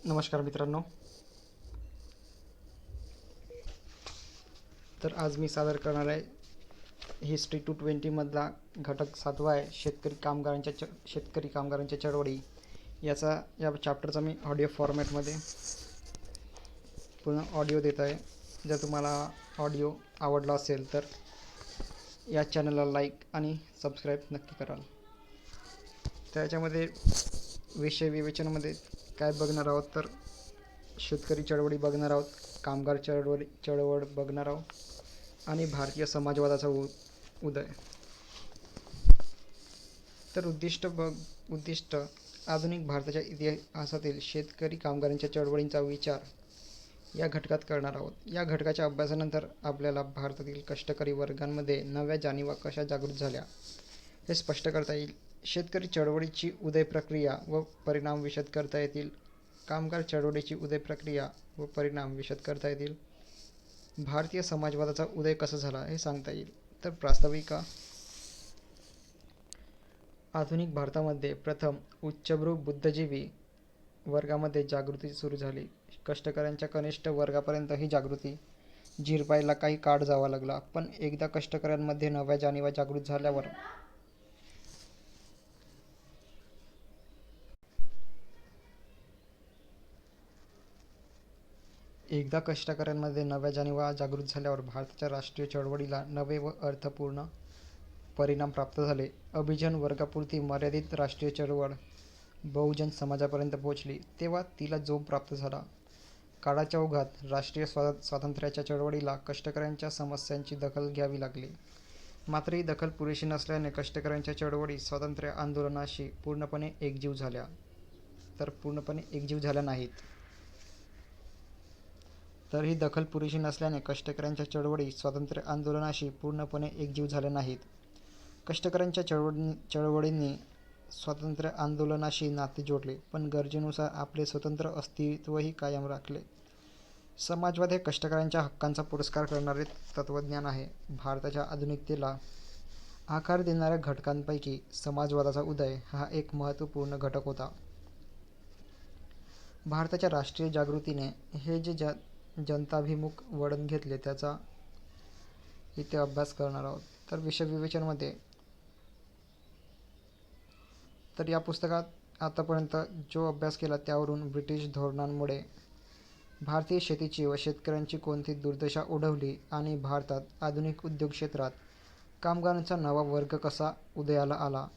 नमस्कार मित्रांनो. तर आज मी सादर करणार आहे हिस्ट्री 220 मधला घटक 7वा आहे शेतकरी कामगारांच्या चळवळी. या चॅप्टरचा मी ऑडिओ फॉर्मॅटमध्ये पुन्हा ऑडिओ देत आहे. जर तुम्हाला ऑडिओ आवडला असेल तर या चॅनलला लाईक आणि सबस्क्राईब नक्की कराल. त्याच्यामध्ये विषय विवेचनामध्ये काय बघणार आहोत तर शेतकरी चळवळी बघणार आहोत, कामगार चळवळ बघणार आहोत आणि भारतीय समाजवादाचा उदय. तर उद्दिष्ट आधुनिक भारताच्या इतिहासातील शेतकरी कामगारांच्या चळवळींचा विचार या घटकात करणार आहोत. या घटकाच्या अभ्यासानंतर आपल्याला भारतातील कष्टकरी वर्गांमध्ये नव्या जाणीवा कशा जागृत झाल्या हे स्पष्ट करता येईल. शेतकरी चळवळीची उदय प्रक्रिया व परिणाम विशद करता येतील. कामगार चळवळीची उदय प्रक्रिया व परिणाम विशद करता येतील. भारतीय समाजवादाचा उदय कसा झाला हे सांगता येईल. तर प्रास्ताविका. आधुनिक भारतामध्ये प्रथम उच्चभ्रू बुद्धिजीवी वर्गामध्ये जागृती सुरू झाली. कष्टकऱ्यांच्या कनिष्ठ वर्गापर्यंत ही जागृती झिरपायला काही काळ जावा लागला, पण एकदा कष्टकऱ्यांमध्ये नव्या जाणीवा जागृत झाल्यावर भारताच्या राष्ट्रीय चळवळीला नवे व अर्थपूर्ण परिणाम प्राप्त झाले. अभिजन वर्गापुरती मर्यादित राष्ट्रीय चळवळ बहुजन समाजापर्यंत पोहोचली तेव्हा तिला जोम प्राप्त झाला. काळाच्या ओघात राष्ट्रीय स्वातंत्र्याच्या चळवळीला कष्टकऱ्यांच्या समस्यांची दखल घ्यावी लागली. मात्र ही दखल पुरेशी नसल्याने कष्टकऱ्यांच्या चळवळी स्वातंत्र्य आंदोलनाशी पूर्णपणे एकजीव झाल्या नाहीत. कष्टकऱ्यांच्या चळवळींनी स्वातंत्र्य आंदोलनाशी नाते जोडले, पण गरजेनुसार आपले स्वतंत्र अस्तित्वही कायम राखले. समाजवाद हे कष्टकऱ्यांच्या हक्कांचा पुरस्कार करणारे तत्त्वज्ञान आहे. भारताच्या आधुनिकतेला आकार देणाऱ्या घटकांपैकी समाजवादाचा उदय हा एक महत्त्वपूर्ण घटक होता. भारताच्या राष्ट्रीय जागृतीने हे जे जनताभिमुख वळण घेतले त्याचा इथे अभ्यास करणार आहोत. तर विषय विवेचनामध्ये तर या पुस्तकात आतापर्यंत जो अभ्यास केला त्यावरून ब्रिटिश धोरणांमुळे भारतीय शेतीची व शेतकऱ्यांची कोणती दुर्दशा ओढवली आणि भारतात आधुनिक उद्योग क्षेत्रात कामगारांचा नवा वर्ग कसा उदयाला आला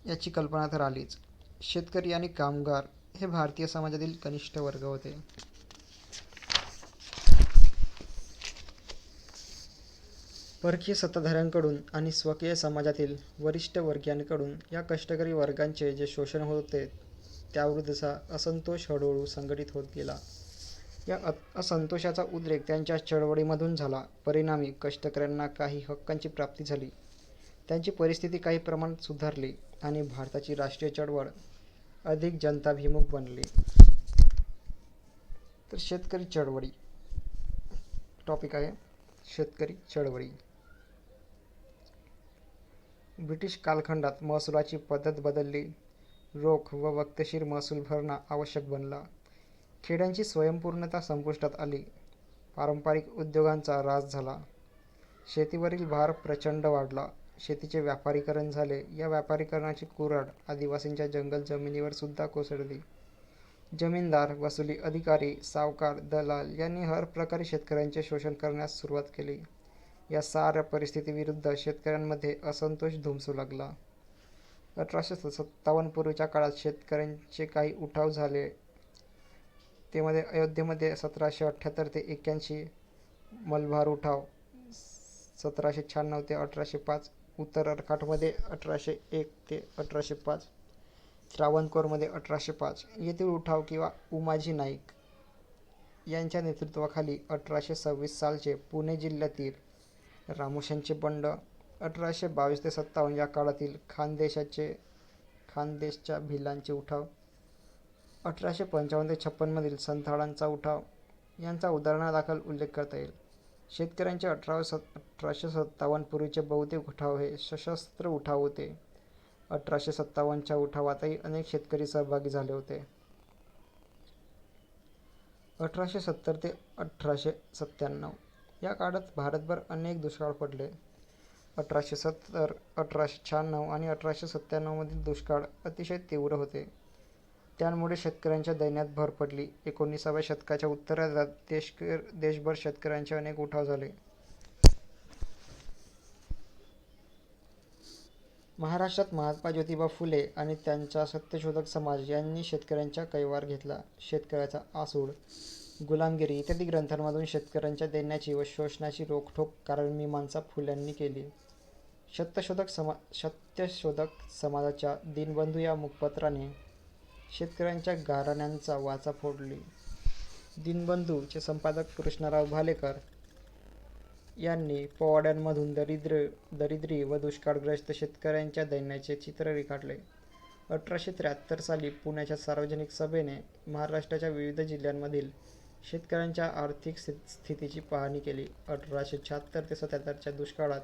याची कल्पना तर आलीच. शेतकरी आणि कामगार हे भारतीय समाजातील कनिष्ठ वर्ग होते. परकीय सत्ताधाऱ्यांकडून आणि स्वकीय समाजातील वरिष्ठ वर्गीयांकडून या कष्टकरी वर्गांचे जे शोषण होते त्याविरुद्धचा असंतोष हळूहळू संघटित होत गेला. या असंतोषाचा उद्रेक त्यांच्या चळवळीमधून झाला. परिणामी कष्टकऱ्यांना काही हक्कांची प्राप्ती झाली, त्यांची परिस्थिती काही प्रमाणात सुधारली आणि भारताची राष्ट्रीय चळवळ अधिक जनताभिमुख बनली. तर शेतकरी चळवळी टॉपिक आहे. शेतकरी चळवळी. ब्रिटिश कालखंडात महसुलाची पद्धत बदलली. रोख व वक्तशीर महसूल भरणा आवश्यक बनला. खेड्यांची स्वयंपूर्णता संपुष्टात आली. पारंपरिक उद्योगांचा ऱ्हास झाला. शेतीवरील भार प्रचंड वाढला. शेतीचे व्यापारीकरण झाले. या व्यापारीकरणाची कुऱ्हाड आदिवासींच्या जंगल जमिनीवर सुद्धा कोसळली. जमीनदार, वसुली अधिकारी, सावकार, दलाल यांनी हर प्रकारे शेतकऱ्यांचे शोषण करण्यास सुरुवात केली. या साऱ्या परिस्थितीविरुद्ध शेतकऱ्यांमध्ये असंतोष धुमसू लागला. 1857 पूर्वीच्या काळात शेतकऱ्यांचे काही उठाव झाले. ते मध्ये अयोध्येमध्ये 1778 ते 81, मलबार उठाव 1796 ते 1805, उत्तर अर्काटमध्ये 1801 ते 1805, त्रावणकोरमध्ये 1805 येथील उठाव किंवा उमाजी नाईक यांच्या नेतृत्वाखाली 1826 सालचे पुणे जिल्ह्यातील रामोश्यांचे बंड, 1822 ते 57 या काळातील खानदेशच्या भिलांचे उठाव, 1855 ते 56 मधील संथाळांचा उठाव यांचा उदाहरणादाखल उल्लेख करता येईल. शेतकऱ्यांचे 1857 पूर्वीचे बहुतेक उठाव हे सशस्त्र उठाव होते. 1857च्या उठावातही अनेक शेतकरी सहभागी झाले होते. 1870 ते 1897 या काळात भारतभर अनेक दुष्काळ पडले. 1870, 1896 आणि 1897 मधील दुष्काळ अतिशय तीव्र होते. त्यामुळे शेतकऱ्यांच्या दैन्यात भर पडली. 19व्या शतकाच्या उत्तरार्धात देशभर शेतकऱ्यांचे अनेक उठाव झाले. महाराष्ट्रात महात्मा ज्योतिबा फुले आणि त्यांचा सत्यशोधक समाज यांनी शेतकऱ्यांचा कैवार घेतला. शेतकऱ्याचा आसूड, गुलामगिरी इत्यादी ग्रंथांमधून शेतकऱ्यांच्या दैन्याची व शोषणाची रोखठोक कारणमीमांसा फुल्यांनी केली. सत्यशोधक समाजाच्या दीनबंधू या मुखपत्राने शेतकऱ्यांच्या गाऱ्हाण्यांचा वाचा फोडली. दीनबंधू चे संपादक कृष्णराव भालेकर यांनी पोवाड्यांमधून दरिद्री व दुष्काळग्रस्त शेतकऱ्यांच्या दैन्याचे चित्र रेखाटले. 1873 साली पुण्याच्या सार्वजनिक सभेने महाराष्ट्राच्या विविध जिल्ह्यांमधील शेतकऱ्यांच्या आर्थिक स्थितीची पाहणी केली. 1876 ते 77च्या दुष्काळात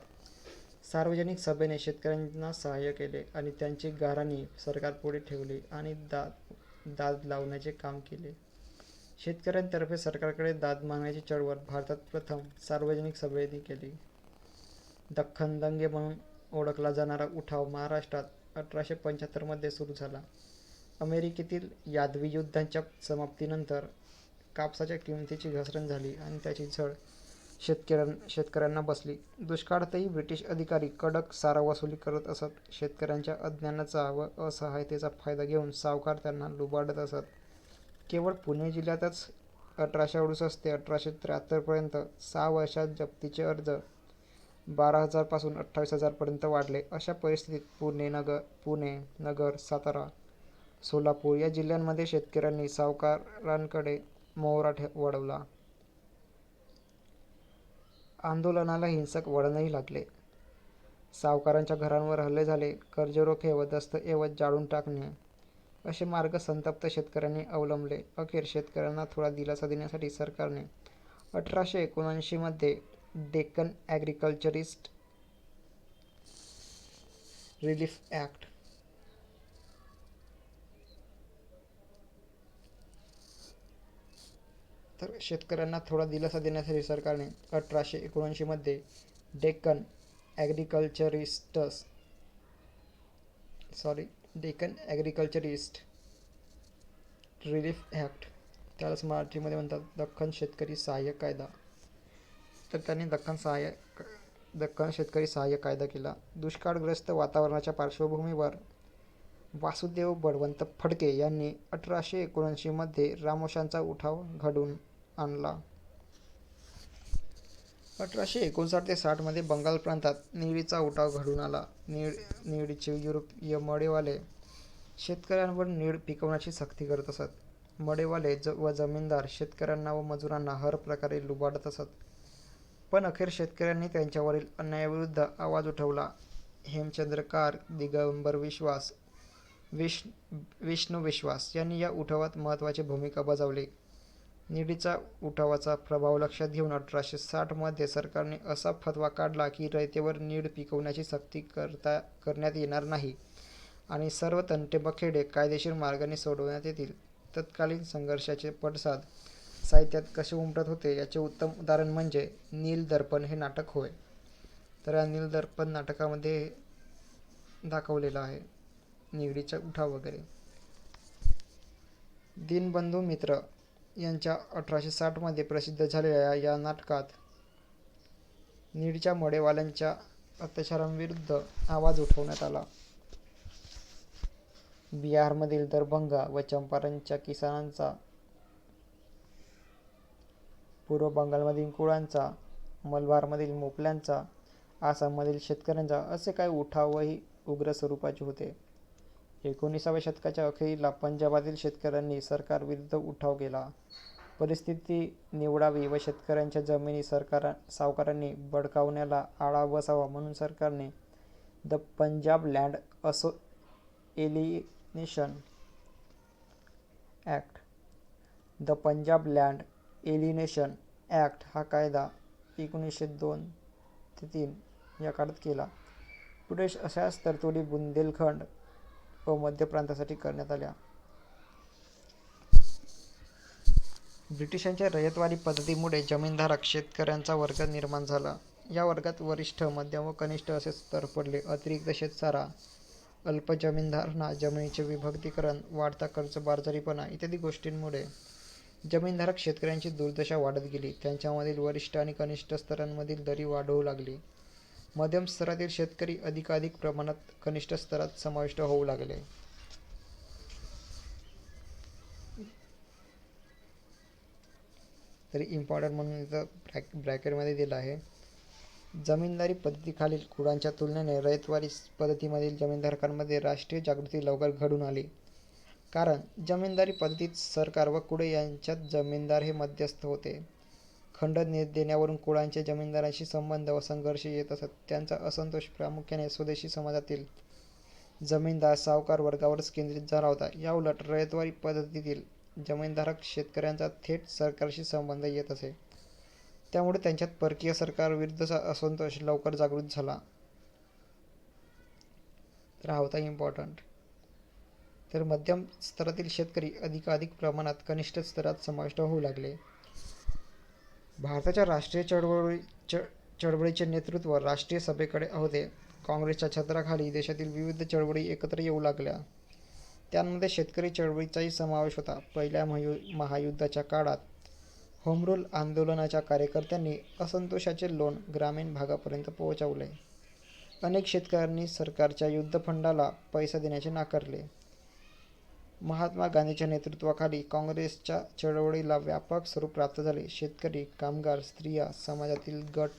सार्वजनिक सभेने शेतकऱ्यांना सहाय्य केले आणि त्यांची गाऱ्हाणी सरकारपुढे ठेवली आणि दाद लावण्याचे काम केले. शेतकऱ्यांतर्फे सरकारकडे दाद मागण्याची चळवळ भारतात प्रथम सार्वजनिक सभेने केली. दख्खन दंगे म्हणून ओळखला जाणारा उठाव महाराष्ट्रात 1875 मध्ये सुरू झाला. अमेरिकेतील यादवी युद्धाच्या समाप्तीनंतर कापसाच्या किमतीची घसरण झाली आणि त्याची झळ शेतकऱ्यांना बसली. दुष्काळातही ब्रिटिश अधिकारी कडक सारा वसुली करत असत. शेतकऱ्यांच्या अज्ञानाचा व असहायतेचा फायदा घेऊन सावकार त्यांना लुबाडत असत. केवळ पुणे जिल्ह्यातच 1868 ते 1873 पर्यंत 6 वर्षात जप्तीचे अर्ज 12,000 पासून 28,000 पर्यंत वाढले. अशा परिस्थितीत पुणे, नगर, सातारा, सोलापूर या जिल्ह्यांमध्ये शेतकऱ्यांनी सावकारांकडे मोहरा वळवला. आंदोलनाला हिंसक वळणही लागले. सावकारांच्या घरांवर हल्ले झाले. कर्जरोखे व दस्तऐवज जाळून टाकणे असे मार्ग संतप्त शेतकऱ्यांनी अवलंबले. अखेर शेतकऱ्यांना थोडा दिलासा देण्यासाठी सरकारने 1879 मध्ये डेक्कन ॲग्रिकल्चरिस्ट रिलीफ ॲक्ट शेतकऱ्यांना थोडा दिलासा देण्यासाठी सरकारने 1879 मध्ये डेक्कन ॲग्रिकल्चरिस्ट रिलीफ ॲक्ट, त्यालाच मराठीमध्ये म्हणतात दख्खन शेतकरी सहाय्य कायदा, तर त्यांनी दख्खन शेतकरी सहाय्य कायदा केला. दुष्काळग्रस्त वातावरणाच्या पार्श्वभूमीवर वासुदेव बळवंत फडके यांनी 1879 मध्ये रामोशांचा उठाव घडवून आणला. 1859 ते 60 मध्ये बंगाल प्रांतात निळीचा उठाव घडून आला. निळीचे युरोपीय मडेवाले शेतकऱ्यांवर नीळ पिकवण्याची सक्ती करत असत. मडेवाले व जमीनदार शेतकऱ्यांना व मजुरांना हर प्रकारे लुबाडत असत. पण अखेर शेतकऱ्यांनी त्यांच्यावरील अन्यायाविरुद्ध आवाज उठवला. हेमचंद्रकार, दिगंबर विश्वास, विष्णू विश्वास यांनी या उठावात महत्त्वाची भूमिका बजावली. निळीच्या उठावाचा प्रभाव लक्षात घेऊन 1860 मध्ये सरकारने असा फतवा काढला की रयतेवर नीळ पिकवण्याची सक्ती करण्यात येणार नाही आणि सर्व तंटे-बखेडे कायदेशीर मार्गाने सोडवण्यात येतील. तत्कालीन संघर्षाचे पडसाद साहित्यात कसे उमटत होते याचे उत्तम उदाहरण म्हणजे नीलदर्पण हे नाटक होय. तर या नीलदर्पण नाटकामध्ये दाखवलेलं आहे निळीचा उठाव वगैरे. दीनबंधू मित्र यांच्या 1860 मध्ये प्रसिद्ध झालेल्या या नाटकात निळीच्या मडेवाल्यांच्या अत्याचारांविरुद्ध आवाज उठवण्यात आला. बिहारमधील दरभंगा व चंपारणच्या किसानांचा, पूर्व बंगालमधील कुळांचा, मलबारमधील मोपल्यांचा, आसाममधील शेतकऱ्यांचा असे काही उठावही उग्र स्वरूपाचे होते. 19व्या शतकाच्या अखेरीला पंजाबातील शेतकऱ्यांनी सरकारविरुद्ध उठाव केला. परिस्थिती निवडावी व शेतकऱ्यांच्या जमिनी सावकारांनी बळकावण्याला आळा बसावा म्हणून सरकारने the Punjab land alienation act हा कायदा 1902 ते 3 या काळात केला. पुढे अशाच तरतुदी बुंदेलखंड व मध्य प्रांतासाठी करण्यात आल्या. ब्रिटिशांच्या रयतवारी पद्धतीमुळे जमीनधारक शेतकऱ्यांचा वर्ग निर्माण झाला. या वर्गात वरिष्ठ, मध्यम व कनिष्ठ असे स्तर पडले. अतिरिक्त शेतसारा, अल्प जमीनधारणा, जमिनीचे विभक्तीकरण, वाढता कर्जबाजारीपणा इत्यादी गोष्टींमुळे जमीनधारक शेतकऱ्यांची दुर्दशा वाढत गेली. त्यांच्यामधील वरिष्ठ आणि कनिष्ठ स्तरांमधील दरी वाढू लागली. मध्यम स्तरातील शेतकरी अधिकाधिक प्रमाणात कनिष्ठ स्तरात समाविष्ट होऊ लागले. तरी इम्पॉर्टंट म्हणून इथं ब्रॅकेटमध्ये दिलं आहे. जमीनदारी पद्धतीखालील कुळांच्या तुलनेने रयतवारी पद्धतीमधील जमीनधारकांमध्ये राष्ट्रीय जागृती लवकर घडून आली. कारण जमीनदारी पद्धतीत सरकार व कुळे यांच्यात जमीनदार हे मध्यस्थ होते. खंड देण्यावरून कुळांचे जमीनदारांशी संबंध व संघर्ष येत असत. त्यांचा असंतोष प्रामुख्याने स्वदेशी समाजातील जमीनदार सावकार वर्गावरच केंद्रित झाला होता. याउलट रयतवारी पद्धतीतील जमीनधारक शेतकऱ्यांचा थेट सरकारशी संबंध येत असे. त्यामुळे त्यांच्यात परकीय सरकारविरुद्धचा असंतोष लवकर जागृत झाला. तर हा होता इम्पॉर्टंट. तर मध्यम स्तरातील शेतकरी अधिकाधिक प्रमाणात कनिष्ठ स्तरात समाविष्ट होऊ लागले. भारताच्या राष्ट्रीय चळवळीचे नेतृत्व राष्ट्रीय सभेकडे होते. काँग्रेसच्या छत्राखाली देशातील विविध चळवळी एकत्र येऊ लागल्या. त्यांमध्ये शेतकरी चळवळीचाही समावेश होता. पहिल्या महायुद्धाच्या काळात होम रूल आंदोलनाच्या कार्यकर्त्यांनी असंतोषाचे लोण ग्रामीण भागापर्यंत पोहोचवले. अनेक शेतकऱ्यांनी सरकारच्या युद्धफंडाला पैसा देण्याचे नाकारले. महात्मा गांधींच्या नेतृत्वाखाली काँग्रेसच्या चळवळीला व्यापक स्वरूप प्राप्त झाले. शेतकरी, कामगार, स्त्रिया, समाजातील गट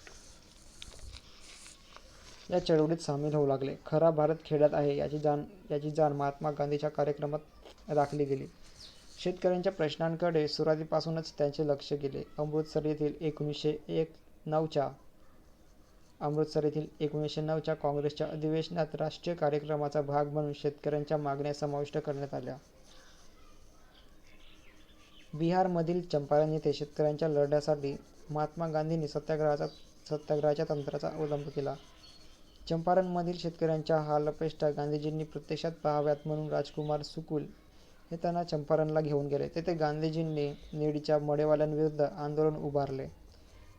या चळवळीत सामील होऊ लागले. खरा भारत खेड्यात आहे याची जाण महात्मा गांधींच्या कार्यक्रमात राखली गेली. शेतकऱ्यांच्या प्रश्नांकडे सुरुवातीपासूनच त्यांचे लक्ष गेले. अमृतसर येथील 1909च्या काँग्रेसच्या अधिवेशनात राष्ट्रीय कार्यक्रमाचा भाग म्हणून शेतकऱ्यांच्या मागण्या समाविष्ट करण्यात आल्या. बिहारमधील चंपारण येथे शेतकऱ्यांच्या लढ्यासाठी महात्मा गांधींनी सत्याग्रहाच्या तंत्राचा अवलंब केला. चंपारणमधील शेतकऱ्यांच्या हालअपेष्टा गांधीजींनी प्रत्यक्षात पाहाव्यात म्हणून राजकुमार सुकुल हे त्यांना चंपारणला घेऊन गेले. तेथे गांधीजींनी नेडीच्या मडेवाल्यांविरुद्ध आंदोलन उभारले.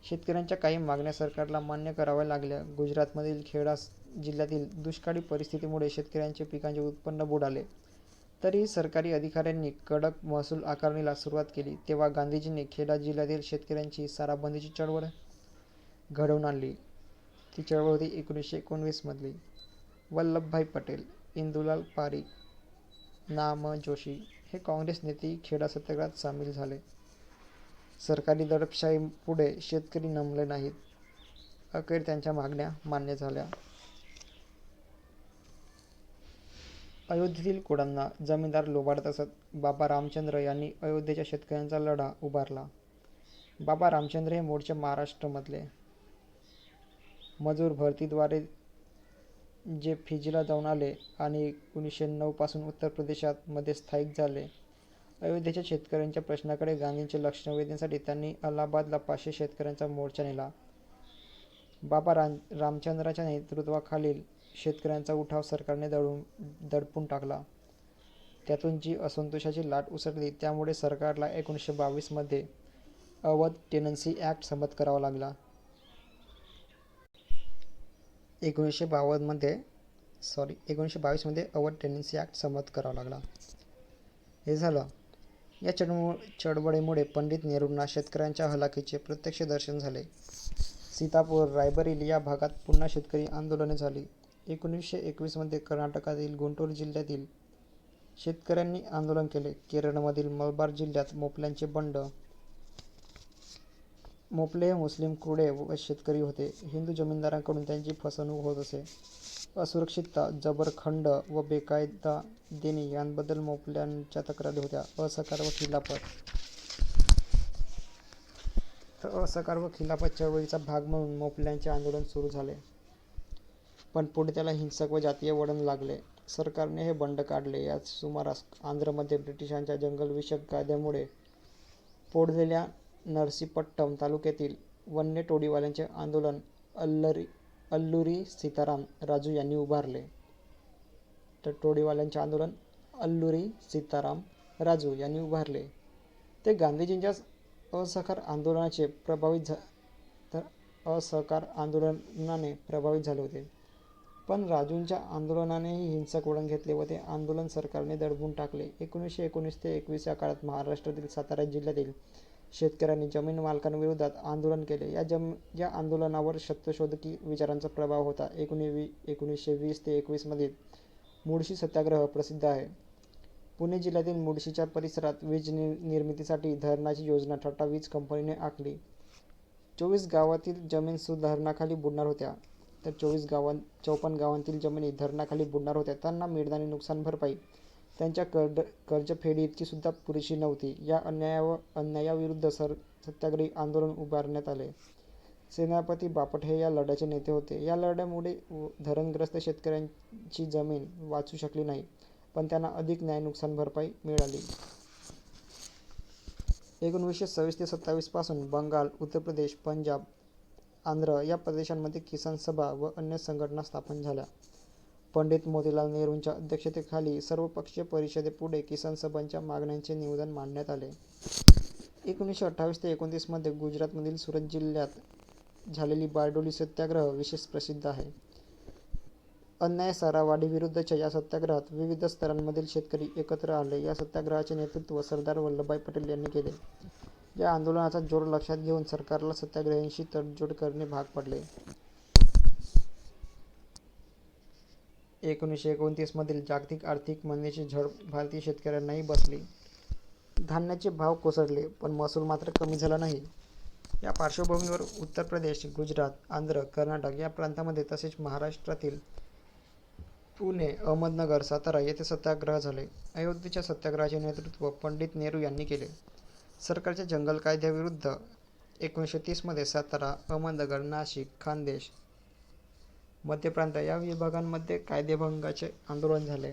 शेतकऱ्यांच्या काही मागण्या सरकारला मान्य कराव्या लागल्या. गुजरातमधील खेडा जिल्ह्यातील दुष्काळी परिस्थितीमुळे शेतकऱ्यांचे पिकांचे उत्पन्न बुडाले. तरीही सरकारी अधिकाऱ्यांनी कडक महसूल आकारणीला सुरुवात केली. तेव्हा गांधीजींनी खेडा जिल्ह्यातील शेतकऱ्यांची साराबंदीची चळवळ घडवून आणली. ती चळवळ होती 1919 मधली. वल्लभभाई पटेल, इंदुलाल पारीख, ना. म. जोशी हे काँग्रेस नेतेही खेडा सत्याग्रहात सामील झाले. सरकारी दडपशाहीपुढे शेतकरी नमले नाहीत. अखेर त्यांच्या मागण्या मान्य झाल्या. अयोध्येतील कुळांना जमीनदार लुबाडत असत. बाबा रामचंद्र यांनी अयोध्येच्या शेतकऱ्यांचा लढा उभारला. बाबा रामचंद्र हे मूळचे महाराष्ट्रमधले. मजूर भरतीद्वारे जे फिजीला जाऊन आले आणि 1909 पासून उत्तर प्रदेशात मध्ये स्थायिक झाले. अयोध्येच्या शेतकऱ्यांच्या प्रश्नाकडे गांधींचे लक्ष वेधण्यासाठी त्यांनी अलाहाबादला 500 शेतकऱ्यांचा मोर्चा नेला. बाबा रामचंद्राच्या नेतृत्वाखालील शेतकऱ्यांचा उठाव सरकारने दडपून टाकला. त्यातून जी असंतोषाची लाट उसळली त्यामुळे सरकारला 1922 मध्ये अवध टेनन्सी ॲक्ट संमत करावा लागला. 1922 मध्ये अवध टेनन्सी ॲक्ट संमत करावा लागला. हे झालं. या चळवळीमुळे पंडित नेहरूंना शेतकऱ्यांच्या हलाखीचे प्रत्यक्ष दर्शन झाले. सीतापूर, रायबरेली या भागात पुन्हा शेतकरी आंदोलने झाली. 1921 मध्ये कर्नाटकातील गुंटूर जिल्ह्यातील शेतकऱ्यांनी आंदोलन केले. केरळमधील मलबार जिल्ह्यात मोपल्यांचे बंड. मोपले हे मुस्लिम कुळे व शेतकरी होते. हिंदू जमीनदारांकडून त्यांची फसवणूक होत असे. असुरक्षितता, जबरखंड व बेकायदा देणी यांबद्दल मोपल्यांच्या तक्रारी होत्या. असहकार व खिलाफत चळवळीचा भाग म्हणून मोपल्यांचे आंदोलन सुरू झाले. पण पुढे त्याला हिंसक व जातीय वळण लागले. सरकारने हे बंड काढले. याच सुमारास आंध्रमध्ये ब्रिटिशांच्या जंगलविषयक कायद्यामुळे पोडलेल्या नरसीपट्टम तालुक्यातील वन्य टोळीवाल्यांचे आंदोलन अल्लरी अल्लुरी सीताराम राजू यांनी उभारले. तर टोळीवाल्यांचे आंदोलन अल्लुरी सीताराम राजू यांनी उभारले. ते गांधीजींच्या असहकार आंदोलनाने प्रभावित झाले होते. पण राजूंच्या आंदोलनानेही हिंसक वळण घेतले व ते आंदोलन सरकारने दडपून टाकले. 1919 ते 21 या काळात महाराष्ट्रातील सातारा जिल्ह्यातील शेतकऱ्यांनी जमीन मालकांविरोधात आंदोलन केले. या आंदोलनावर सत्यशोधकी विचारांचा प्रभाव होता. 1920 ते 21 मधील मुळशी सत्याग्रह प्रसिद्ध आहे. पुणे जिल्ह्यातील मुळशीच्या परिसरात वीज निर्मितीसाठी धरणाची योजना टाटा वीज कंपनीने आखली. 24 गावातील जमीन धरणाखाली बुडणार होत्या. तर 54 गावांतील जमिनी धरणाखाली बुडणार होत्या. त्यांना मिळणारी नुकसान भरपाई त्यांच्या कर्जफेडी इतकी सुद्धा पुरेशी नव्हती. या अन्यायाविरुद्ध सत्याग्रही आंदोलन उभारण्यात आले. सेनापती बापट हे या लढ्याचे नेते होते. या लढ्यामुळे धरणग्रस्त शेतकऱ्यांची जमीन वाचू शकली नाही, पण त्यांना अधिक नुकसान भरपाई मिळाली. 1926 ते 27 पासून बंगाल, उत्तर प्रदेश, पंजाब, आंध्र या प्रदेशांमध्ये किसान सभा व अन्य संघटना स्थापन झाल्या. पंडित मोतीलाल नेहरूंच्या अध्यक्षतेखाली सर्वपक्षीय परिषदेपुढे किसान सभांच्या मागण्यांचे निवेदन मांडण्यात आले. 1928 ते 29 मध्ये गुजरातमधील सुरत जिल्ह्यात झालेली बारडोली सत्याग्रह विशेष प्रसिद्ध आहे. अन्याय-सारावाढीविरुद्धच्या या सत्याग्रहात विविध स्तरांमधील शेतकरी एकत्र आले. या सत्याग्रहाचे नेतृत्व सरदार वल्लभभाई पटेल यांनी केले. या आंदोलनाचा जोर लक्षात घेऊन सरकारला सत्याग्रहींशी तडजोड करणे भाग पडले. 1929 मधील जागतिक आर्थिक मंदीची झळ भारतीय शेतकऱ्यांनाही बसली. धान्याचे भाव कोसळले, पण महसूल मात्र कमी झाला नाही. या पार्श्वभूमीवर उत्तर प्रदेश, गुजरात, आंध्र, कर्नाटक या प्रांतांमध्ये तसेच महाराष्ट्रातील पुणे, अहमदनगर, सातारा येथे सत्याग्रह झाले. अयोध्येच्या सत्याग्रहाचे नेतृत्व पंडित नेहरू यांनी केले. सरकारच्या जंगल कायद्याविरुद्ध 1930 मध्ये सातारा, अहमदनगर, नाशिक, खान्देश, मध्य प्रांत या विभागांमध्ये कायदेभंगाचे आंदोलन झाले.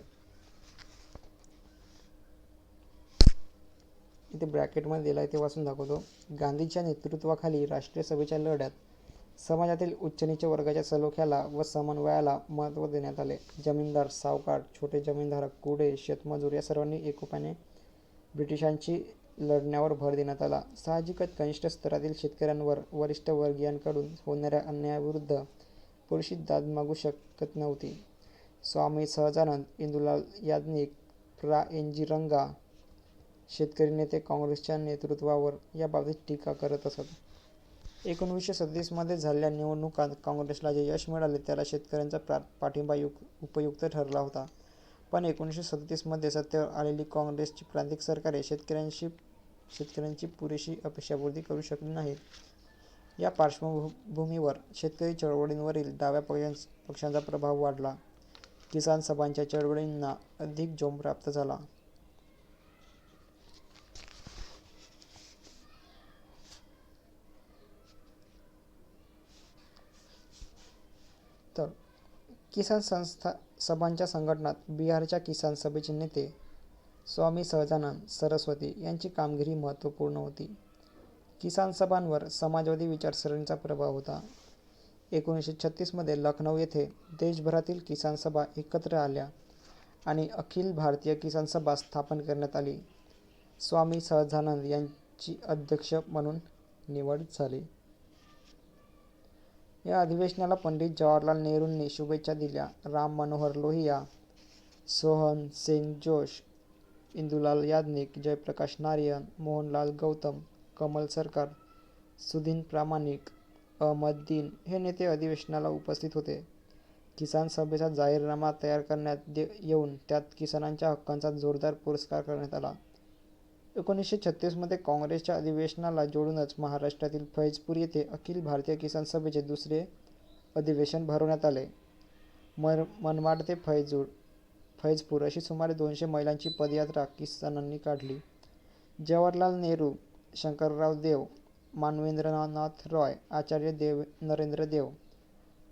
इथे ब्रॅकेटमध्ये दिला आहे ते वाचून दाखवतो. गांधींच्या नेतृत्वाखाली राष्ट्रीय सभेच्या लढ्यात समाजातील उच्च-नीच वर्गाच्या सलोख्याला व समन्वयाला महत्त्व देण्यात आले. जमीनदार, सावकार, छोटे जमीनधारक, कुढे, शेतमजूर या सर्वांनी एकोप्याने ब्रिटिशांशी लढण्यावर भर देण्यात आला. साहजिकच कनिष्ठ स्तरातील शेतकऱ्यांवर वरिष्ठ वर्गीयांकडून होणाऱ्या अन्यायाविरुद्ध पुरेशी दाद मागू शकत नव्हती. स्वामी सहजानंद, इंदुलाल याज्ञिक, प्रा. एन. जी. रंगा शेतकरी नेते काँग्रेसच्या नेतृत्वावर याबाबतीत टीका करत असत. 1937 मध्ये झालेल्या निवडणुकांत काँग्रेसला जे यश मिळाले त्याला शेतकऱ्यांचा पाठिंबा उपयुक्त ठरला होता. पण 1937 मध्ये सत्तेवर आलेली काँग्रेसची प्रांतिक सरकारे शेतकऱ्यांची पुरेशी अपेक्षापूर्ती करू शकली नाहीत. या पार्श्वभूमीवर शेतकरी चळवळींवरील डाव्या पक्षांचा प्रभाव वाढला. किसान सभांच्या चळवळींना अधिक जोम प्राप्त झाला. तर किसान सभांच्या संघटनात बिहारच्या किसान सभेचे नेते स्वामी सहजानंद सरस्वती यांची कामगिरी महत्त्वपूर्ण होती. किसान सभांवर समाजवादी विचारसरणीचा प्रभाव होता. 1936 मध्ये लखनौ येथे देशभरातील किसान सभा एकत्र आल्या आणि अखिल भारतीय किसान सभा स्थापन करण्यात आली. स्वामी सहजानंद यांची अध्यक्ष म्हणून निवड झाली. या अधिवेशनाला पंडित जवाहरलाल नेहरूंनी शुभेच्छा दिल्या. राम मनोहर लोहिया, सोहन सेन जोश, इंदुलाल याज्ञिक, जयप्रकाश नारायण, मोहनलाल गौतम, कमल सरकार, सुदीन प्रामाणिक, अहमद दीन हे नेते अधिवेशनाला उपस्थित होते. किसान सभेचा जाहीरनामा तयार करण्यात येऊन त्यात किसानांच्या हक्कांचा जोरदार पुरस्कार करण्यात आला. 1936 मध्ये काँग्रेसच्या अधिवेशनाला जोडूनच महाराष्ट्रातील फैजपूर येथे अखिल भारतीय किसान सभेचे दुसरे अधिवेशन भरवण्यात आले. मनमाड ते फैजपूर अशी सुमारे 200 मैलांची पदयात्रा किसानांनी काढली. जवाहरलाल नेहरू, शंकरराव देव, मानवेंद्रनाथ रॉय, आचार्य नरेंद्र देव,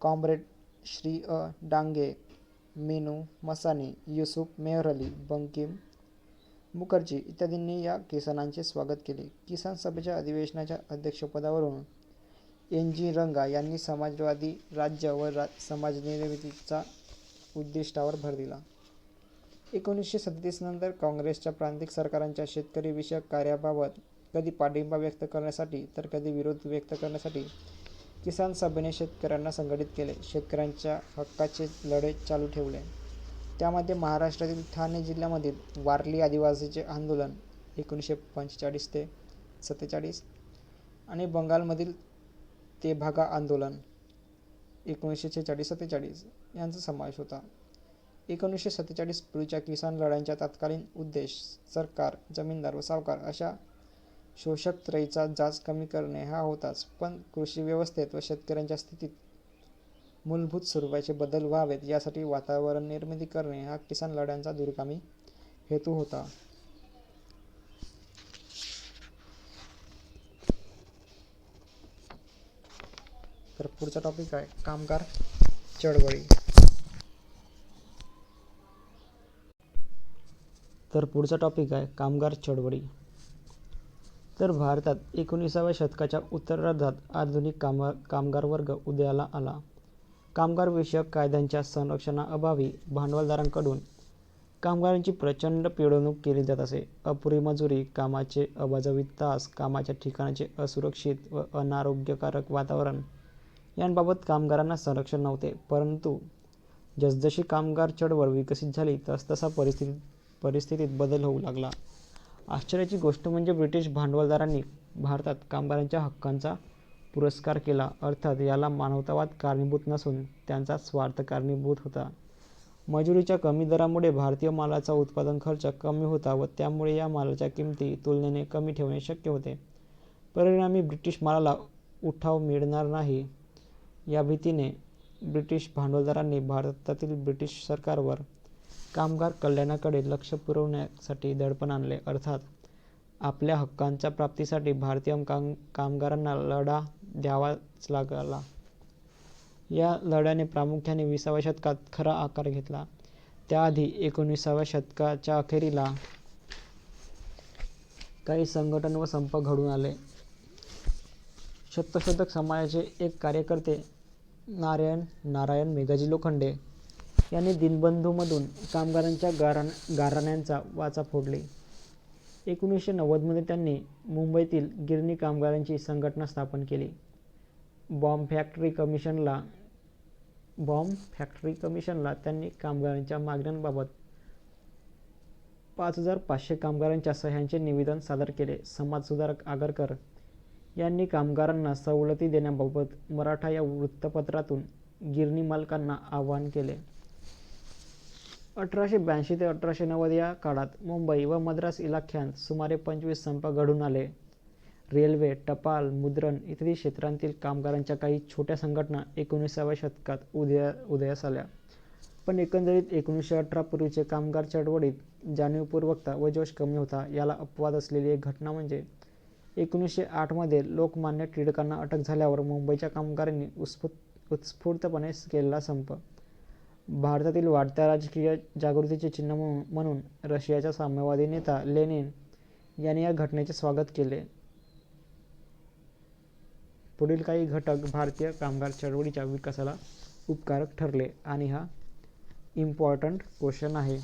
कॉम्रेड श्री अ. डांगे, मीनू मसानी, युसूफ मेहरअली, बंकिम मुखर्जी इत्यादींनी या किसानांचे स्वागत केले. किसान सभेच्या अधिवेशनाच्या अध्यक्षपदावरून एन जी रंगा यांनी समाजवादी राज्य व समाजनिर्मितीचा उद्दिष्टावर भर दिला. 1937 नंतर काँग्रेसच्या प्रांतिक सरकारांच्या शेतकरी विषयक कार्याबाबत कधी पाठिंबा व्यक्त करण्यासाठी तर कधी विरोध व्यक्त करण्यासाठी किसान सभेने शेतकऱ्यांना संघटित केले. शेतकऱ्यांच्या हक्काचे लढे चालू ठेवले. त्यामध्ये महाराष्ट्रातील ठाणे जिल्ह्यामधील वारली आदिवासीचे आंदोलन 1945 ते 47 आणि बंगालमधील तेभागा आंदोलन 1946-47 यांचा समावेश होता. 1947 पूर्वीच्या किसान लढ्यांचा तत्कालीन उद्देश सरकार, जमीनदार व सावकार अशा शोषक त्रयीचा जाच कमी करणे हा होताच, पण कृषी व्यवस्थेत व शेतकऱ्यांच्या स्थितीत मूलभूत स्वरूपाचे बदल व्हावेत यासाठी वातावरण निर्मिती करणे हा किसान लढ्यांचा दूरगामी हेतू होता. तर पुढचा टॉपिक आहे कामगार चळवळी. तर भारतात 19व्या शतकाच्या उत्तरार्धात आधुनिक कामगार वर्ग उदयाला आला. कामगार विषयक कायद्यांच्या संरक्षणाअभावी भांडवलदारांकडून कामगारांची प्रचंड पिळवणूक केली जात असे. अपुरी मजुरी, कामाचे अबाजवित तास, कामाच्या ठिकाणाचे असुरक्षित व अनारोग्यकारक वातावरण यांबाबत कामगारांना संरक्षण नव्हते. परंतु जसजशी कामगार चळवळ विकसित झाली तसतसा परिस्थितीत बदल होऊ लागला. आश्चर्याची गोष्ट म्हणजे ब्रिटिश भांडवलदारांनी भारतात कामगारांच्या हक्कांचा पुरस्कार केला. अर्थात याला मानवतावाद कारणीभूत नसून त्यांचा स्वार्थ कारणीभूत होता. मजुरीच्या कमी दरामुळे भारतीय मालाचा उत्पादन खर्च कमी होता व त्यामुळे या मालाच्या किमती तुलनेने कमी ठेवणे शक्य होते. परिणामी ब्रिटिश मालाला उठाव मिळणार नाही या भीतीने ब्रिटिश भांडवलदारांनी भारतातील ब्रिटिश सरकारवर कामगार कल्याणाकडे लक्ष पुरवण्यासाठी दडपण आणले. अर्थात आपल्या हक्कांच्या प्राप्तीसाठी भारतीय कामगारांना लढा द्यावाच लागला. या लढ्याने प्रामुख्याने 20व्या शतकात खरा आकार घेतला. त्याआधी 19व्या शतकाच्या अखेरीला काही संघटन व संप घडून आले. सत्यशोधक समाजाचे एक कार्यकर्ते नारायण मेघाजी लोखंडे यांनी दीनबंधूमधून कामगारांच्या गाऱ्हाण्यांचा वाचा फोडली. 1990 त्यांनी मुंबईतील गिरणी कामगारांची संघटना स्थापन केली. बॉम्ब फॅक्टरी कमिशनला त्यांनी कामगारांच्या मागण्यांबाबत 5500 कामगारांच्या सह्यांचे निवेदन सादर केले. समाजसुधारक आगरकर यांनी कामगारांना सवलती देण्याबाबत मराठा या वृत्तपत्रातून गिरणी मालकांना आवाहन केले. 1882 ते 1890 या काळात मुंबई व मद्रास इलाख्यात सुमारे 25 संप घडून आले. रेल्वे, टपाल, मुद्रण इत्यादी क्षेत्रांतील कामगारांच्या काही छोट्या संघटना 19व्या शतकात उदयास आल्या. पण एकंदरीत 1918 पूर्वीचे कामगार चळवळीत जाणीवपूर्वकता व जोश कमी होता. याला अपवाद असलेली एक घटना म्हणजे 1908 मध्ये लोकमान्य टिळकांना अटक झाल्यावर मुंबईच्या कामगारांनी उत्स्फूर्तपणे केलेला संप. भारतातील वाढत्या राजकीय जागृतीचे चिन्ह म्हणून रशियाचा साम्यवादी नेता लेनिन यांनी या घटनेचे स्वागत केले. पुढील काही घटक भारतीय कामगार चळवळीच्या विकासाला उपकारक ठरले आणि हा इम्पॉर्टंट क्वेश्चन आहे.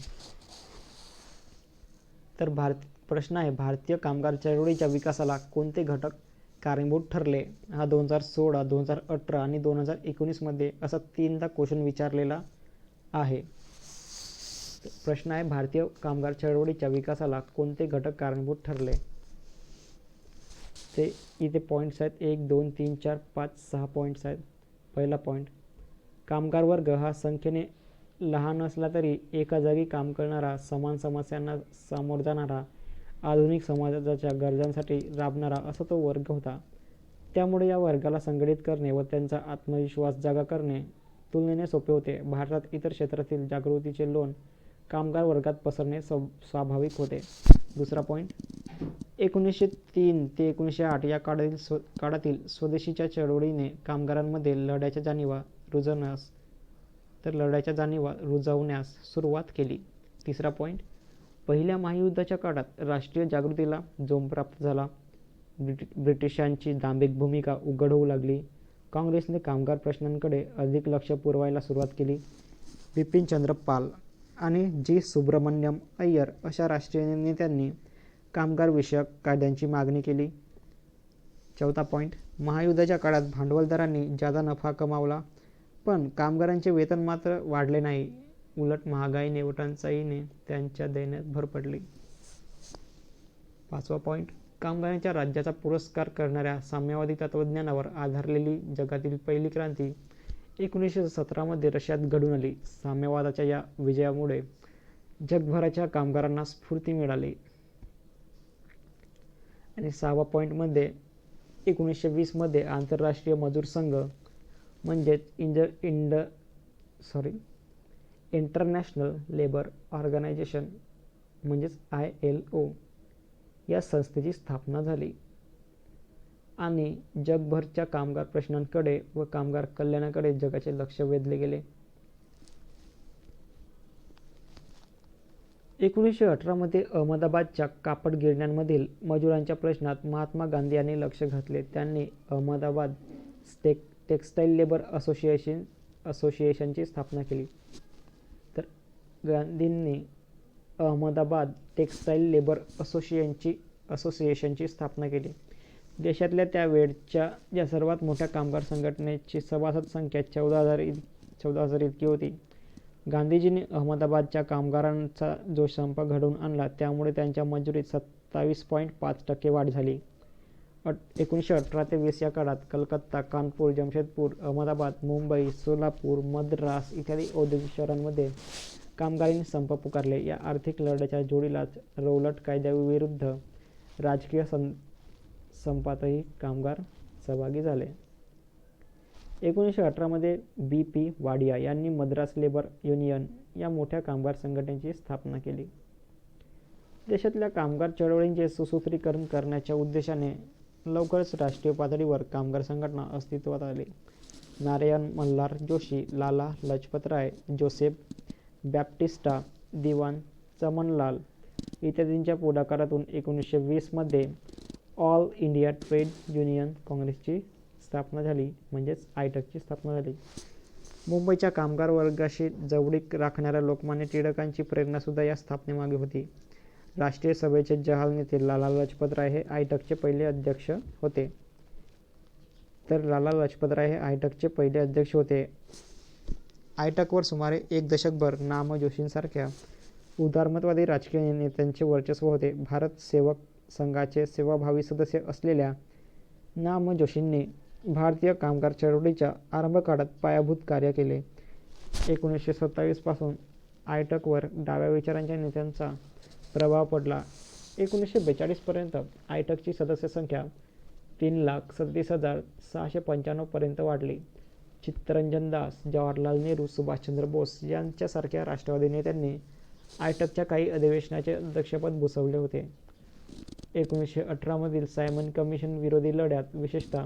तर प्रश्न आहे, भारतीय कामगार चळवळीच्या विकासाला कोणते घटक कारणीभूत ठरले? हा 2016, 2018 आणि 2019 मध्ये असा 3दा क्वेश्चन विचारलेला आहे. प्रश्न आहे, भारतीय कामगार चळवळीच्या विकासाला कोणते घटक कारणीभूत ठरले? ते इथे पॉईंट्स आहेत, 1, 2, 3, 4, 5, 6 पॉईंट्स आहेत. पहिला पॉईंट, कामगार वर्ग हा संख्येने लहान असला तरी एका जागी काम करणारा, समान समस्यांना सामोरं जाणारा, आधुनिक समाजाच्या गरजांसाठी राबणारा असा तो वर्ग होता. त्यामुळे या वर्गाला संघटित करणे व त्यांचा आत्मविश्वास जागा करणे तुलनेने सोपे होते. भारतात इतर क्षेत्रातील जागृतीचे लोण कामगार वर्गात पसरणे स्वाभाविक होते. दुसरा पॉईंट, 1903 ते 1908 या काळातील स्वदेशीच्या चळवळीने कामगारांमध्ये लढ्याच्या जाणीवा रुजवण्यास सुरुवात केली. तिसरा पॉईंट, पहिल्या महायुद्धाच्या काळात राष्ट्रीय जागृतीला जोम प्राप्त झाला. ब्रिटिशांची दांभिक भूमिका उघड होऊ लागली. काँग्रेसने कामगार प्रश्नांकडे अधिक लक्ष पुरवायला सुरुवात केली. बिपिनचंद्र पाल आणि जी. सुब्रमण्यम अय्यर अशा राष्ट्रीय नेत्यांनी कामगार-विषयक कायद्यांची मागणी केली. 4था पॉईंट, महायुद्धाच्या काळात भांडवलदारांनी जादा नफा कमावला, पण कामगारांचे वेतन मात्र वाढले नाही. उलट महागाईने व टंचाईने त्यांच्या दैन्यात भर पडली. 5वा पॉईंट, कामगारांच्या राज्याचा पुरस्कार करणाऱ्या साम्यवादी तत्त्वज्ञानावर आधारलेली जगातील पहिली क्रांती 1917 मध्ये रशियात घडून आली. साम्यवादाच्या या विजयामुळे जगभराच्या कामगारांना स्फूर्ती मिळाली. आणि 6व्या पॉईंटमध्ये 1920 मध्ये आंतरराष्ट्रीय मजूर संघ म्हणजेच इंटरनॅशनल लेबर ऑर्गनायझेशन म्हणजेच ILO या संस्थेची स्थापना झाली आणि जगभरच्या कामगार प्रश्नांकडे व कामगार कल्याणाकडे जगाचे लक्ष वेधले गेले. 1918 मध्ये अहमदाबादच्या कापड गिरण्यांमधील मजुरांच्या प्रश्नात महात्मा गांधी यांनी लक्ष घातले. त्यांनी अहमदाबाद टेक्सटाईल लेबर असोसिएशनची स्थापना केली. तर गांधींनी अहमदाबाद टेक्सटाईल लेबर असोसिएशनची स्थापना केली. देशातल्या त्यावेळच्या या सर्वात मोठ्या कामगार संघटनेची सभासद संख्या 14,000 इतकी होती. गांधीजींनी अहमदाबादच्या कामगारांचा जो संप घडवून आणला त्यामुळे त्यांच्या मजुरीत 27.5% वाढ झाली. 1918 ते 20 या काळात कलकत्ता, कानपूर, जमशेदपूर, अहमदाबाद, मुंबई, सोलापूर, मद्रास इत्यादी औद्योगिक शहरांमध्ये कामगारांनी संप पुकारले. या आर्थिक लढ्याच्या जोडीलाच रौलट कायद्याविरुद्ध राजकीय संपातही कामगार सहभागी झाले. 1918 मध्ये B.P. वाडिया यांनी मद्रास लेबर युनियन या मोठ्या कामगार संघटनेची स्थापना केली. देशातल्या कामगार चळवळींचे सुसूत्रीकरण करण्याच्या उद्देशाने लवकरच राष्ट्रीय पातळीवर कामगार संघटना अस्तित्वात आली. नारायण मल्हार जोशी, लाला लजपतराय, जोसेफ बॅप्टिस्टा, दिवान चमनलाल इत्यादींच्या पुढाकारातून 1920 मध्ये ऑल इंडिया ट्रेड युनियन काँग्रेसची स्थापना झाली म्हणजेच आयटकची स्थापना झाली. मुंबईच्या कामगार वर्गाशी जवळीक राखणाऱ्या लोकमान्य टिळकांची प्रेरणासुद्धा या स्थापनेमागे होती. राष्ट्रीय सभेचे जहाल नेते लाला लजपतराय हे आयटकचे पहिले अध्यक्ष होते. आयटकवर सुमारे 1 दशकभर नाम जोशींसारख्या उदारमतवादी राजकीय नेत्यांचे वर्चस्व होते. भारत सेवक संघाचे सेवाभावी सदस्य असलेल्या नाम जोशींनी भारतीय कामगार चळवळीच्या आरंभकाळात पायाभूत कार्य केले. 1927 पासून आयटकवर डाव्या विचारांच्या नेत्यांचा प्रभाव पडला. 1942 पर्यंत आयटकची सदस्य संख्या 3,37,695 पर्यंत वाढली. चित्तरंजन दास, जवाहरलाल नेहरू, सुभाषचंद्र बोस यांच्यासारख्या राष्ट्रवादी नेत्यांनी आयटकच्या काही अधिवेशनाचे अध्यक्षपद भूषवले होते. 1918 मधील सायमन कमिशन विरोधी लढ्यात विशेषतः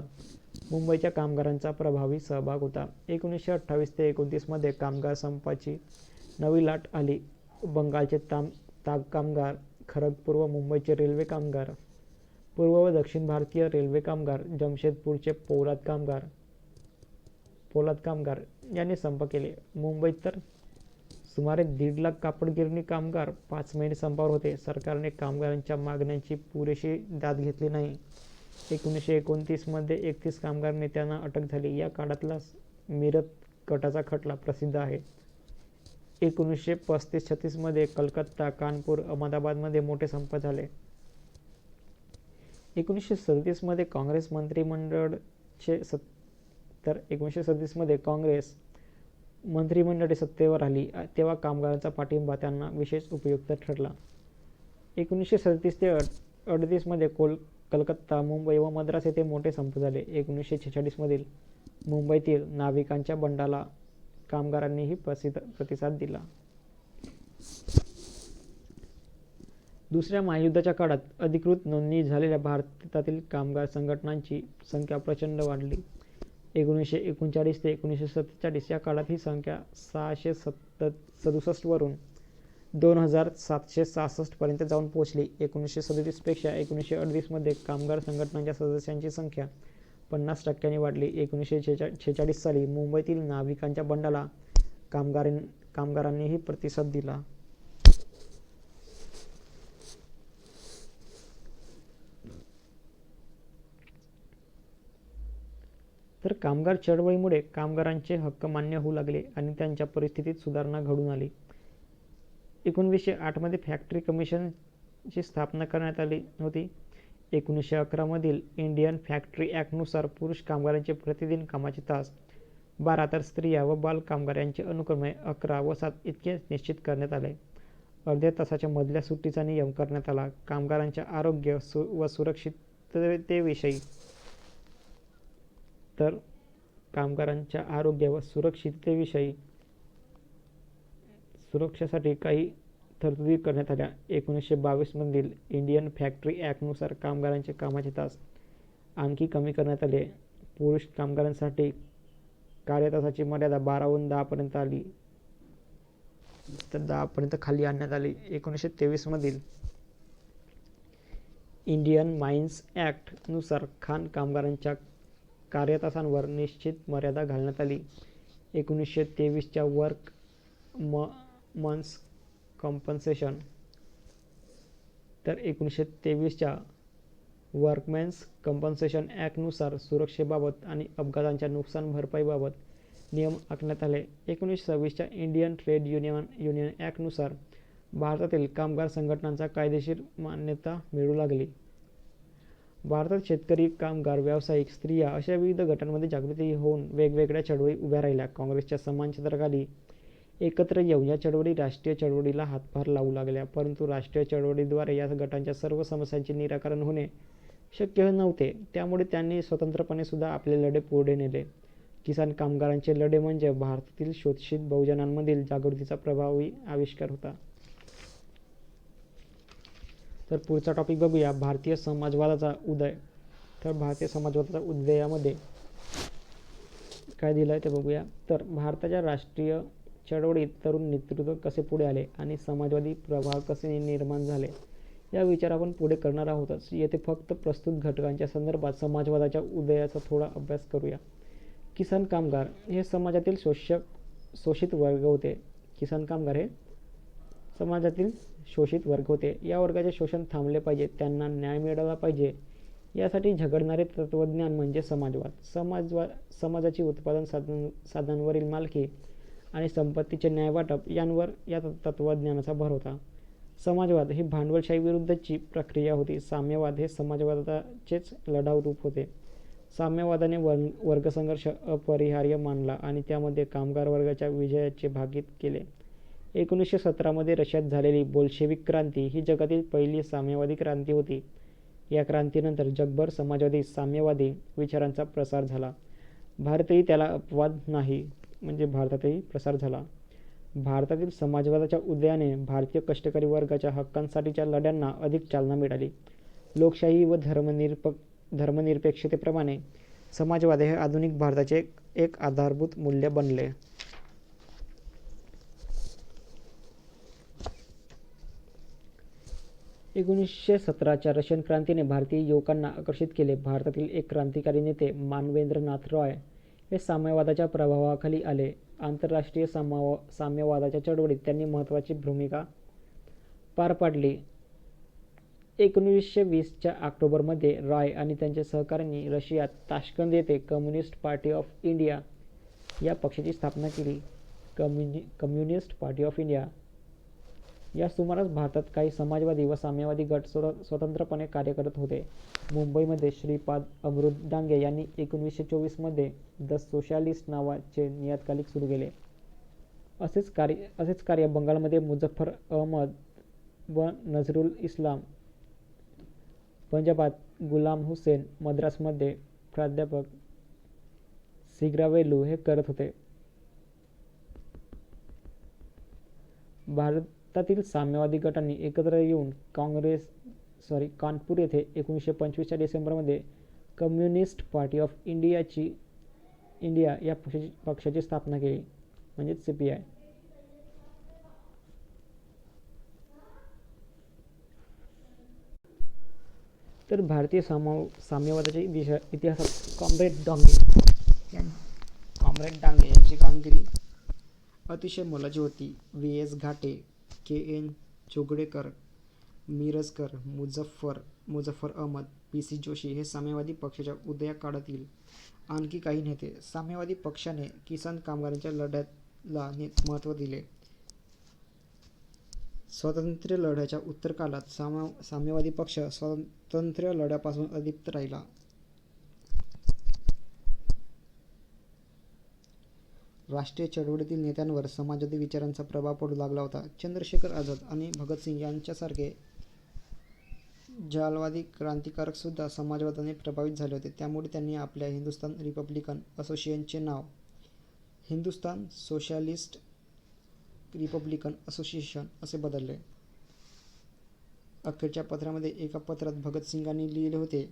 मुंबईच्या कामगारांचा प्रभावी सहभाग होता. 1928 ते 29 मध्ये कामगार संपाची नवी लाट आली. बंगालचे ताग कामगार, खरगपूर व मुंबईचे रेल्वे कामगार, पूर्व व दक्षिण भारतीय रेल्वे कामगार, जमशेदपूरचे पोलाद कामगार यांनी संप केले. मुंबईत तर सुमारे 1.5 लाख कापड गिरणी कामगार 5 महिने संपावर होते. सरकारने कामगारांच्या मागण्यांची पुरेशी दाद घेतली नाही. 1929 मध्ये 31 कामगार नेत्यांना अटक झाली. या काळातला मीरत गटाचा खटला प्रसिद्ध आहे. 1935-36 मध्ये कलकत्ता, कानपूर, अहमदाबादमध्ये मोठे संप झाले. 1937 मध्ये काँग्रेस मंत्रिमंडळे सत्तेवर आली तेव्हा कामगारांचा पाठिंबा त्यांना विशेष उपयुक्त ठरला. 1937 ते 38 मध्ये कलकत्ता, मुंबई व मद्रास येथे मोठे संप झाले. 1946 मधील मुंबईतील नाविकांच्या बंडाला कामगारांनीही प्रतिसाद दिला. दुसऱ्या महायुद्धाच्या काळात अधिकृत नोंदणी झालेल्या भारतातील कामगार संघटनांची संख्या प्रचंड वाढली. 1939 ते 1947 या काळात ही संख्या 667 वरून 2,766 पर्यंत जाऊन पोहोचली. 1937 पेक्षा 1938 मध्ये कामगार संघटनांच्या सदस्यांची संख्या 50% वाढली. 1946 साली मुंबईतील नाविकांच्या बंडाला कामगारांनीही प्रतिसाद दिला. तर कामगार चळवळीमुळे कामगारांचे हक्क मान्य होऊ लागले आणि त्यांच्या परिस्थितीत सुधारणा घडून आली. 1908 मध्ये फॅक्टरी कमिशनची स्थापना करण्यात आली होती. 1911 मधील इंडियन फॅक्टरी ॲक्टनुसार पुरुष कामगारांचे प्रतिदिन कामाचे तास 12 तर स्त्रिया व बाल कामगार यांचे अनुक्रमे 11 व 7 इतके निश्चित करण्यात आले. अर्ध्या तासाच्या मधल्या सुट्टीचा नियम करण्यात आला. कामगारांच्या आरोग्य व सुरक्षिततेविषयी तर कामगारांच्या आरोग्य व सुरक्षेसाठी काही तरतुदी करण्यात आल्या. 1922 मधील इंडियन फॅक्टरी ॲक्टनुसार कामगारांचे कामाचे तास आणखी कमी करण्यात आले. पुरुष कामगारांसाठी कार्यतासाची मर्यादा 12वरून 10 पर्यंत आली तर 10 पर्यंत खाली आणण्यात आली. 1923 मधील इंडियन माइन्स ॲक्ट नुसार खाण कामगारांच्या कार्यतासांवर निश्चित मर्यादा घालण्यात आली. 1923 च्या वर्क मंस कॉम्पन्सेशन तर 1923 च्या वर्कमेन्स कॉम्पन्सेशन ॲक्टनुसार सुरक्षेबाबत आणि अपघातांच्या नुकसान भरपाईबाबत नियम आखण्यात आले. 1926 च्या इंडियन ट्रेड युनियन ॲक्टनुसार भारतातील कामगार संघटनांचा कायदेशीर मान्यता मिळू लागली. भारतात शेतकरी, कामगार, व्यावसायिक, स्त्रिया अशा विविध गटांमध्ये जागृती होऊन वेगवेगळ्या चळवळी उभ्या राहिल्या. काँग्रेसच्या सन्मान छत्राखाली एकत्र येऊन या चळवळी राष्ट्रीय चळवळीला हातभार लावू लागल्या. परंतु राष्ट्रीय चळवळीद्वारे या गटांच्या सर्व समस्यांचे निराकरण होणे शक्य नव्हते. त्यामुळे त्यांनी स्वतंत्रपणे सुद्धा आपले लढे पुढे नेले. किसान कामगारांचे लढे म्हणजे भारतातील शोषित बहुजनांमधील जागृतीचा प्रभावी आविष्कार होता. तर पुढचा टॉपिक बघूया, भारतीय समाजवादाचा उदय. तर भारतीय समाजवादाच्या उदयामध्ये काय दिलं आहे ते बघूया. तर भारताच्या राष्ट्रीय चळवळीत तरुण नेतृत्व कसे पुढे आले आणि समाजवादी प्रवाह कसे निर्माण झाले या विचार आपण पुढे करणार आहोतच. येथे फक्त प्रस्तुत घटकांच्या संदर्भात समाजवादाच्या उदयाचा थोडा अभ्यास करूया. किसान कामगार हे समाजातील शोषित वर्ग होते. किसान कामगार हे समाजातील शोषित वर्ग होते. या वर्गाचे शोषण थांबले पाहिजे, त्यांना न्याय मिळाला पाहिजे यासाठी झगडणारे तत्त्वज्ञान म्हणजे समाजवाद. समाजाची उत्पादन साधनांवरील मालकी आणि संपत्तीचे न्यायवाटप यांवर या तत्त्वज्ञानाचा भर होता. समाजवाद ही भांडवलशाही विरुद्धची प्रक्रिया होती. साम्यवाद हे समाजवादाचेच लढाऊ रूप होते. साम्यवादाने वर्गसंघर्ष अपरिहार्य मानला आणि त्यामध्ये कामगार वर्गाच्या विजयाचे भाकीत केले. 1917 मध्ये रशियात झालेली बोल्शेविक क्रांती ही जगातील पहिली साम्यवादी क्रांती होती. या क्रांतीनंतर जगभर समाजवादी साम्यवादी विचारांचा प्रसार झाला. भारतही त्याला अपवाद नाही, म्हणजे भारतातही प्रसार झाला. भारतातील समाजवादाच्या उदयाने भारतीय कष्टकरी वर्गाच्या हक्कांसाठीच्या लढ्यांना अधिक चालना मिळाली. लोकशाही व धर्मनिरपेक्षतेप्रमाणे समाजवाद हे आधुनिक भारताचे एक आधारभूत मूल्य बनले. एकोणीसशे 17च्या रशियन क्रांतीने भारतीय युवकांना आकर्षित केले. भारतातील एक क्रांतिकारी नेते मानवेंद्रनाथ रॉय हे साम्यवादाच्या प्रभावाखाली आले. आंतरराष्ट्रीय साम्यवादाच्या चळवळीत त्यांनी महत्त्वाची भूमिका पार पाडली. 1920 च्या ऑक्टोबरमध्ये रॉय आणि त्यांच्या सहकाऱ्यांनी रशियात ताश्कंद येथे कम्युनिस्ट पार्टी ऑफ इंडिया या पक्षाची स्थापना केली. कम्युनिस्ट पार्टी ऑफ इंडिया या सुमारास भारतात काही समाजवादी व साम्यवादी गट स्वतंत्रपणे कार्य करत होते. मुंबईमध्ये श्रीपाद अमृत डांगे यांनी 1924 मध्ये द सोशॅलिस्ट नावाचे नियतकालिक सुरू केले. असेच कार्य बंगालमध्ये मुझफ्फर अहमद व नझरुल इस्लाम, पंजाबात गुलाम हुसेन, मद्रासमध्ये प्राध्यापक सिग्रावेलू हे करत होते. भारतातील साम्यवादी गटांनी एकत्र येऊन कानपूर येथे 1925 च्या डिसेंबरमध्ये कम्युनिस्ट पार्टी ऑफ इंडिया या पक्षाची स्थापना केली, म्हणजेच CPI. तर भारतीय साम्यवादाच्या इतिहासात कॉम्रेड डांगे यांची कामगिरी अतिशय मोलाची होती. V S Ghate, K N Joglekar, Mirajkar, Muzaffar Ahmad, P C Joshi हे साम्यवादी पक्षाच्या उदयकाळातील आणखी काही नेते. साम्यवादी पक्षाने किसान कामगारांच्या लढ्याला महत्त्व दिले. स्वातंत्र्य लढ्याच्या उत्तरकाळात साम्यवादी पक्ष स्वातंत्र्य लढ्यापासून अलिप्त राहिला. राष्ट्रीय चळवळीतील नेत्यांवर समाजवादी विचारांचा प्रभाव पडू लागला होता. चंद्रशेखर आझाद आणि भगतसिंग यांच्यासारखे जालवादी क्रांतिकारकसुद्धा समाजवादाने प्रभावित झाले होते. त्यामुळे त्यांनी आपल्या हिंदुस्थान रिपब्लिकन असोसिएशनचे नाव हिंदुस्थान सोशॅलिस्ट रिपब्लिकन असोसिएशन असे बदलले. अखेरच्या पत्रामध्ये एका पत्रात भगतसिंगांनी लिहिले होते,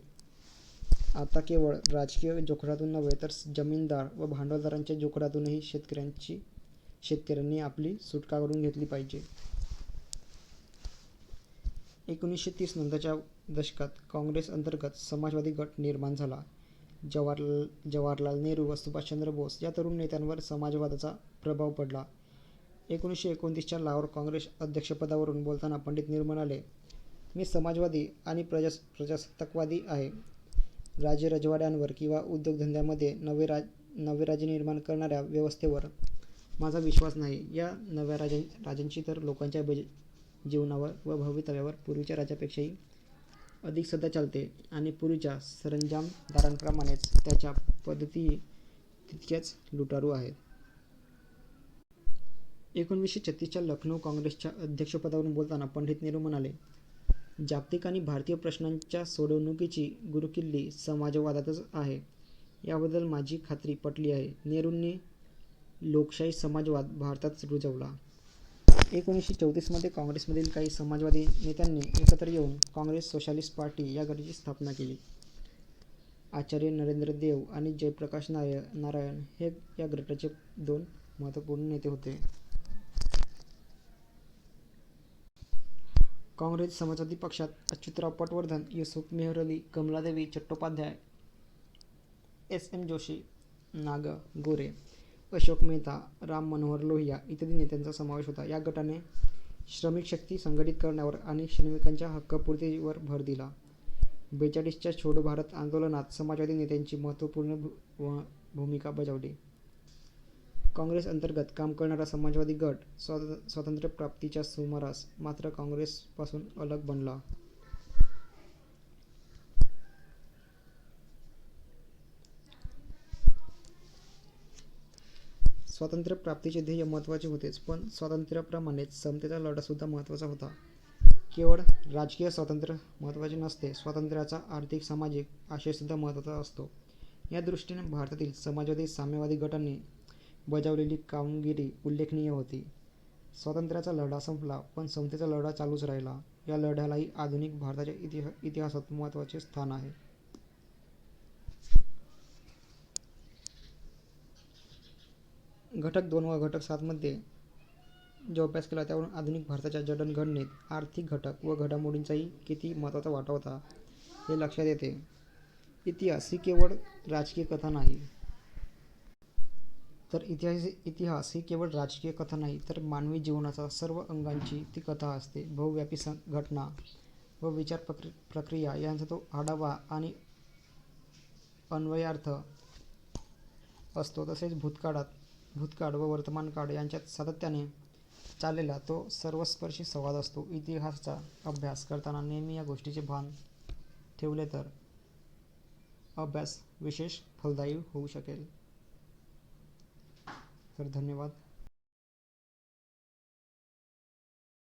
आता केवळ राजकीय जोखडातून नव्हे तर जमीनदार व भांडवलदारांच्या जोखडातूनही शेतकऱ्यांनी आपली सुटका करून घेतली पाहिजे. 1930 नंतरच्या दशकात काँग्रेस अंतर्गत समाजवादी गट निर्माण झाला. जवाहरलाल नेहरू व सुभाषचंद्र बोस या तरुण नेत्यांवर समाजवादाचा प्रभाव पडला. 1929च्या लाहोर काँग्रेस अध्यक्षपदावरून बोलताना पंडित नेहरू म्हणाले, मी समाजवादी आणि प्रजासत्ताकवादी आहे. राजवाड्यांवर किंवा उद्योगधंद्यांमध्ये नवे राज्य निर्माण करणाऱ्या व्यवस्थेवर माझा विश्वास नाही. या नव्या राजांची तर लोकांच्या जीवनावर व भवितव्यावर पूर्वीच्या राज्यापेक्षाही अधिक श्रद्धा चालते आणि पूर्वीच्या सरंजामदारांप्रमाणेच त्याच्या पद्धतीही तितक्याच लुटारू आहेत. 1936च्या लखनौ काँग्रेसच्या अध्यक्षपदावरून बोलताना पंडित नेहरू म्हणाले, जागतिक आणि भारतीय प्रश्नांच्या सोडवणुकीची गुरुकिल्ली समाजवादातच आहे. याबद्दल माझी खात्री पटली आहे. नेहरूंनी लोकशाही समाजवाद भारतात रुजवला. 1934मध्ये काँग्रेसमधील काही समाजवादी नेत्यांनी एकत्र येऊन काँग्रेस सोशलिस्ट पार्टी या गटाची स्थापना केली. आचार्य नरेंद्र देव आणि जयप्रकाश नारायण हे या गटाचे दोन महत्त्वपूर्ण नेते होते. काँग्रेस समाजवादी पक्षात अच्युतराव पटवर्धन, युसूफ मेहरअली, कमलादेवी चट्टोपाध्याय, एस एम जोशी, नागा गोरे, अशोक मेहता, राम मनोहर लोहिया इत्यादी नेत्यांचा समावेश होता. या गटाने श्रमिक शक्ती संघटित करण्यावर आणि श्रमिकांच्या हक्कपूर्तीवर भर दिला. 42च्या छोडो भारत आंदोलनात समाजवादी नेत्यांची महत्त्वपूर्ण भूमिका बजावली. काँग्रेस अंतर्गत काम करणारा समाजवादी गट स्वातंत्र्यप्राप्तीच्या सुमारास मात्र काँग्रेसपासून अलग बनला. स्वातंत्र्यप्राप्तीचे ध्येय महत्त्वाचे होतेच, पण स्वातंत्र्याप्रमाणेच समतेचा लढासुद्धा महत्त्वाचा होता. केवळ राजकीय स्वातंत्र्य महत्त्वाचे नसते, स्वातंत्र्याचा आर्थिक सामाजिक आशयसुद्धा महत्त्वाचा असतो. या दृष्टीने भारतातील समाजवादी साम्यवादी गटांनी बजावलेली कामगिरी उल्लेखनीय होती. स्वातंत्र्याचा लढा संपला, पण समतेचा लढा चालूच राहिला. या लढ्यालाही आधुनिक भारताच्या इतिहासात महत्त्वाचे स्थान आहे. घटक 2 व घटक 7 मध्ये जो अभ्यास केला त्यावरून आधुनिक भारताच्या जडणघडणीत आर्थिक घटक व घडामोडींचाही किती महत्त्वाचा वाटा होता हे लक्षात येते. इतिहास ही केवळ राजकीय कथा नाही तर मानवी जीवनाच्या सर्व अंगांची ती कथा असते. बहुव्यापी घटना व विचार प्रक्रिया यांचा तो आढावा आणि अन्वयार्थ असतो. तसेच भूतकाळ व वर्तमानकाळ यांच्यात सातत्याने चाललेला तो सर्वस्पर्शी संवाद असतो. इतिहासाचा अभ्यास करताना नेहमी या गोष्टीचे भान ठेवले तर अभ्यास विशेष फलदायी होऊ शकेल. तर धन्यवाद.